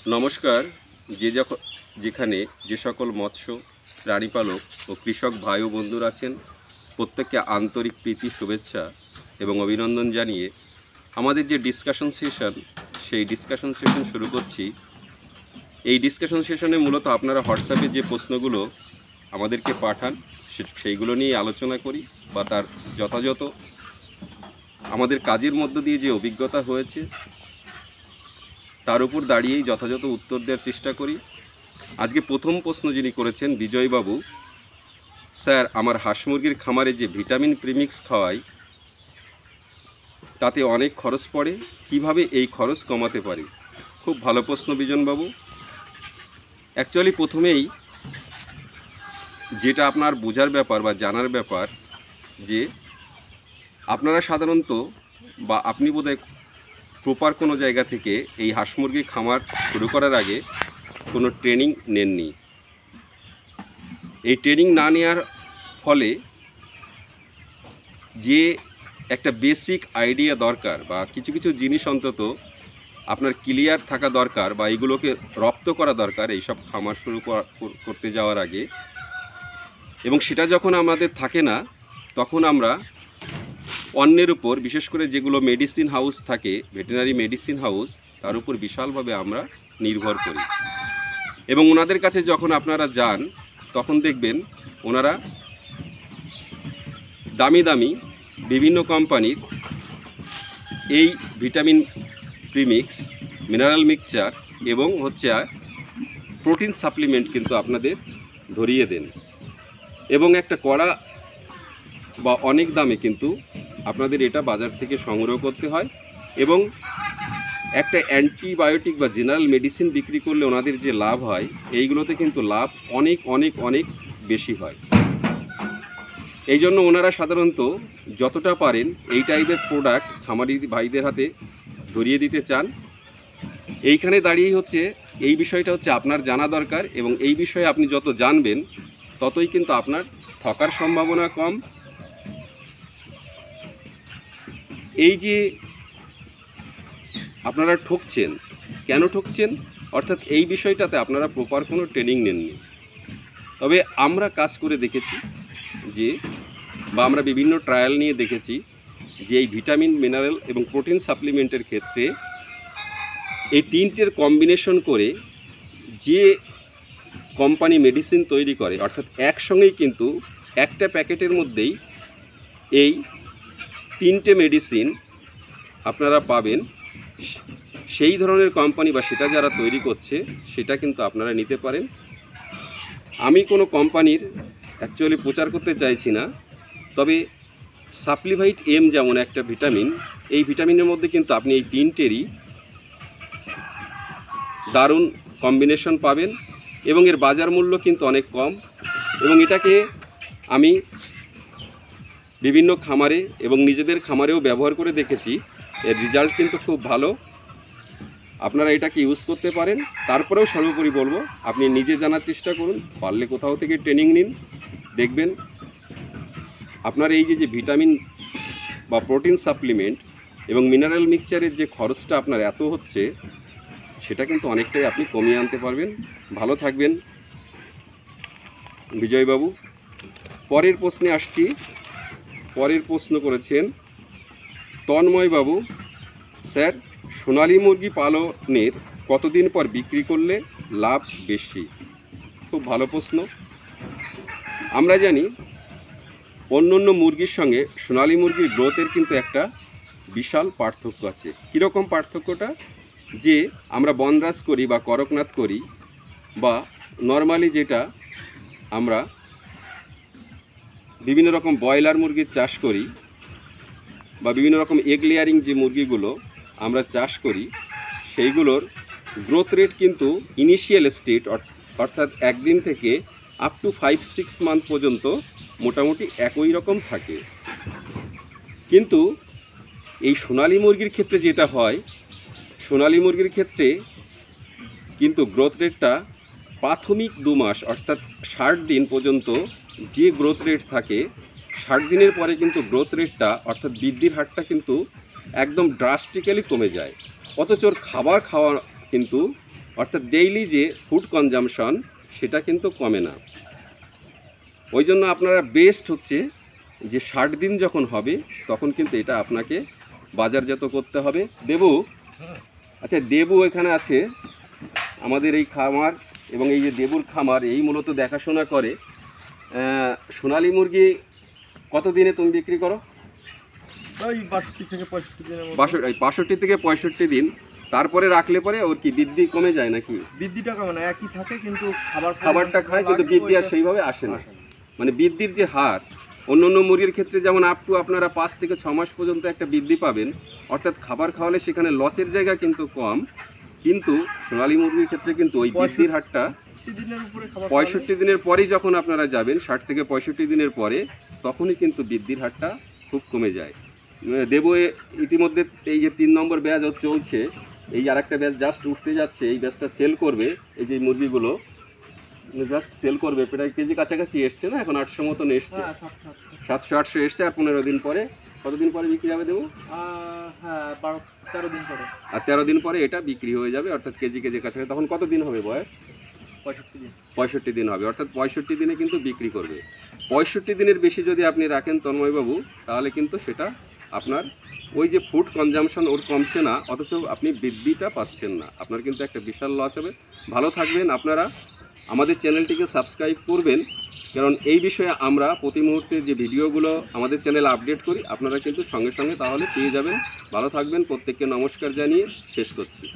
নমস্কার। যেখানে যে সকল মৎস্য প্রাণীপালক ও কৃষক ভাই ও বন্ধুরা আছেন, প্রত্যেককে আন্তরিক প্রীতি, শুভেচ্ছা এবং অভিনন্দন জানিয়ে আমাদের যে ডিসকাশন সেশন, সেই ডিসকাশন সেশন শুরু করছি। এই ডিসকাশন সেশনে মূলত আপনারা হোয়াটসঅ্যাপে যে প্রশ্নগুলো আমাদেরকে পাঠান, সেইগুলো নিয়ে আলোচনা করি বা তার যথাযথ আমাদের কাজের মধ্য দিয়ে যে অভিজ্ঞতা হয়েছে তার উপর দাঁড়িয়েই যথাযথ উত্তর দেওয়ার চেষ্টা করি। আজকে প্রথম প্রশ্ন যিনি করেছেন বিজয়বাবু, স্যার আমার হাঁস মুরগির খামারে যে ভিটামিন প্রিমিক্স খাওয়াই তাতে অনেক খরচ পড়ে, কিভাবে এই খরচ কমাতে পারি? খুব ভালো প্রশ্ন বিজনবাবু। অ্যাকচুয়ালি প্রথমেই যেটা আপনার বোঝার ব্যাপার বা জানার ব্যাপার যে আপনারা সাধারণত বা আপনি বোধহয় প্রপার কোনো জায়গা থেকে এই হাঁস মুরগির খামার শুরু করার আগে কোনো ট্রেনিং নেননি। এই ট্রেনিং না নেওয়ার ফলে যে একটা বেসিক আইডিয়া দরকার বা কিছু কিছু জিনিস অন্তত আপনার ক্লিয়ার থাকা দরকার বা এইগুলোকে রপ্ত করা দরকার এইসব খামার শুরু করতে যাওয়ার আগে, এবং সেটা যখন আমাদের থাকে না তখন আমরা অন্যের উপর, বিশেষ করে যেগুলো মেডিসিন হাউস থাকে, ভেটেরিনারি মেডিসিন হাউস, তার উপর বিশালভাবে আমরা নির্ভর করি। এবং ওনাদের কাছে যখন আপনারা যান তখন দেখবেন ওনারা দামি দামি বিভিন্ন কোম্পানির এই ভিটামিন প্রিমিক্স, মিনারেল মিক্সচার এবং প্রোটিন সাপ্লিমেন্ট কিন্তু আপনাদের ধরিয়ে দেন, এবং একটা কড়া বা অনেক দামে কিন্তু আপনাদের এটা বাজার থেকে সংগ্রহ করতে হয়। এবং একটা অ্যান্টিবায়োটিক বা জেনারেল মেডিসিন বিক্রি করলে ওনাদের যে লাভ হয়, এইগুলোতে কিন্তু লাভ অনেক অনেক অনেক বেশি হয়। এই জন্য ওনারা সাধারণত যতটা পারেন এই টাইপের প্রোডাক্ট খামারি ভাইদের হাতে ধরিয়ে দিতে চান। এইখানে দাঁড়িয়েই এই বিষয়টা আপনার জানা দরকার, এবং এই বিষয়ে আপনি যত জানবেন ততই কিন্তু আপনার ঠকার সম্ভাবনা কম। এই যে আপনারা ঠকছেন, কেন ঠকছেন, অর্থাৎ এই বিষয়টাতে আপনারা প্রপার কোনো ট্রেনিং নেননি। তবে আমরা কাজ করে দেখেছি যে, বা আমরা বিভিন্ন ট্রায়াল নিয়ে দেখেছি যে এই ভিটামিন, মিনারেল এবং প্রোটিন সাপ্লিমেন্টের ক্ষেত্রে এই তিনটের কম্বিনেশন করে যে কোম্পানি মেডিসিন তৈরি করে, অর্থাৎ একসঙ্গেই কিন্তু একটা প্যাকেটের মধ্যেই এই তিনটে মেডিসিন আপনারা পাবেন, সেই ধরনের কোম্পানি বা সেটা যারা তৈরি করছে সেটা কিন্তু আপনারা নিতে পারেন। আমি কোনো কোম্পানির অ্যাকচুয়ালি প্রচার করতে চাইছি না, তবে সাপ্লিভাইট এম যেমন একটা ভিটামিন, এই ভিটামিনের মধ্যে কিন্তু আপনি এই তিনটেরই দারুণ কম্বিনেশন পাবেন, এবং এর বাজার মূল্য কিন্তু অনেক কম। এবং এটাকে আমি বিভিন্ন খামারে এবং নিজেদের খামারেও ব্যবহার করে দেখেছি, এর রেজাল্ট কিন্তু খুব ভালো। আপনারা এটাকে ইউজ করতে পারেন। তারপরেও সর্বোপরি বলবো আপনি নিজে জানার চেষ্টা করুন, পারলে কোথাও থেকে ট্রেনিং নিন, দেখবেন আপনার এই যে ভিটামিন বা প্রোটিন সাপ্লিমেন্ট এবং মিনারেল মিক্সচারের যে খরচটা আপনার এত হচ্ছে, সেটা কিন্তু অনেকটাই আপনি কমিয়ে আনতে পারবেন। ভালো থাকবেন বিজয়বাবু। পরের প্রশ্নে আসছি। পরের প্রশ্ন করেছেন তন্ময়বাবু, স্যার সোনালী মুরগি পালনের কতদিন পর বিক্রি করলে লাভ বেশি? খুব ভালো প্রশ্ন। আমরা জানি অন্য মুরগির সঙ্গে সোনালী মুরগির গ্রোথের কিন্তু একটা বিশাল পার্থক্য আছে। কীরকম পার্থক্যটা? যে আমরা বনরাজ করি বা করকনাথ করি, বা নর্মালি যেটা আমরা বিভিন্ন রকম ব্রয়লার মুরগির চাষ করি, বা বিভিন্ন রকম এগ লেয়ারিং যে মুরগিগুলো আমরা চাষ করি, সেইগুলোর গ্রোথ রেট কিন্তু ইনিশিয়াল স্টেট, অর্থাৎ একদিন থেকে আপ টু 5-6 মান্থ পর্যন্ত মোটামুটি একই রকম থাকে। কিন্তু এই সোনালী মুরগির ক্ষেত্রে যেটা হয়, সোনালী মুরগির ক্ষেত্রে কিন্তু গ্রোথ রেটটা প্রাথমিক 2 মাস, অর্থাৎ 60 দিন পর্যন্ত যে গ্রোথ রেট থাকে, 60 দিনের পরে কিন্তু গ্রোথ রেটটা, অর্থাৎ বৃদ্ধির হারটা কিন্তু একদম ড্রাস্টিক্যালি কমে যায়। অথচ ওর খাবার খাওয়া কিন্তু অর্থাৎ ডেইলি যে ফুড কনজামশন সেটা কিন্তু কমে না। ওই জন্য আপনারা বেস্ট হচ্ছে যে 60 দিন যখন হবে তখন কিন্তু এটা আপনাকে বাজারজাত করতে হবে। দেবু, আচ্ছা দেবু এখানে আছে আমাদের এই খামার, এবং এই যে দেবুর খামার এই মূলত দেখাশোনা করে। সোনালী মুরগি কত দিনে তুমি বিক্রি করো? ওই 62 থেকে 65 দিনের মধ্যে। 62 থেকে 65 দিন। তারপরে রাখলে পরে ওর কি বৃদ্ধি কমে যায় নাকি? বৃদ্ধিটা কমে না, একই থাকে, কিন্তু খাবারটা খায় কিন্তু বৃদ্ধি আর সেইভাবে আসে না। মানে বৃদ্ধির যে হার অন্য অন্য মুরগির ক্ষেত্রে যেমন আপ টু আপনারা 5 থেকে 6 মাস পর্যন্ত একটা বৃদ্ধি পাবেন, অর্থাৎ খাবার খাওয়ালে সেখানে লসের জায়গা কিন্তু কম। কিন্তু সোনালী মুরগির ক্ষেত্রে কিন্তু ওই বৃদ্ধির হারটা 65 দিনের পরেই যখন আপনারা যাবেন, 60 থেকে 65 দিনের পরে, তখনই কিন্তু বৃদ্ধির হারটা খুব কমে যায়। দেবো ইতিমধ্যে এই যে 3 নম্বর ব্যাচ চলছে, এই আরেকটা ব্যাচ জাস্ট উঠতে যাচ্ছে, এই ব্যাচটা সেল করবে। এই যে মুরগিগুলো জাস্ট সেল করবে, প্রায় কেজি কাছাকাছি এসছে না, এখন 800 মতন এসছে, 700-800 এসছে। আর 15 দিন পরে, কতদিন পরে বিক্রি হবে দেবো? হ্যাঁ 12-13 দিন পরে। আর 13 দিন পরে এটা বিক্রি হয়ে যাবে, অর্থাৎ কেজি কাছাকাছি। তখন কত দিন হবে বয়স? 65 দিন। 65 দিন হবে, অর্থাৎ 65 দিনে কিন্তু বিক্রি করবে। 65 দিনের বেশি যদি আপনি রাখেন তন্ময়বাবু, তাহলে কিন্তু সেটা আপনার ওই যে ফুড কনজামশন ওর কমছে না, অথচ আপনি বৃদ্ধিটা পাচ্ছেন না, আপনার কিন্তু একটা বিশাল লস হবে। ভালো থাকবেন আপনারা, আমাদের চ্যানেলটিকে সাবস্ক্রাইব করবেন, কারণ এই বিষয়ে আমরা প্রতি মুহূর্তে যে ভিডিওগুলো আমাদের চ্যানেলে আপডেট করি আপনারা কিন্তু সঙ্গে সঙ্গে তাহলে পেয়ে যাবেন। ভালো থাকবেন, প্রত্যেককে নমস্কার জানিয়ে শেষ করছি।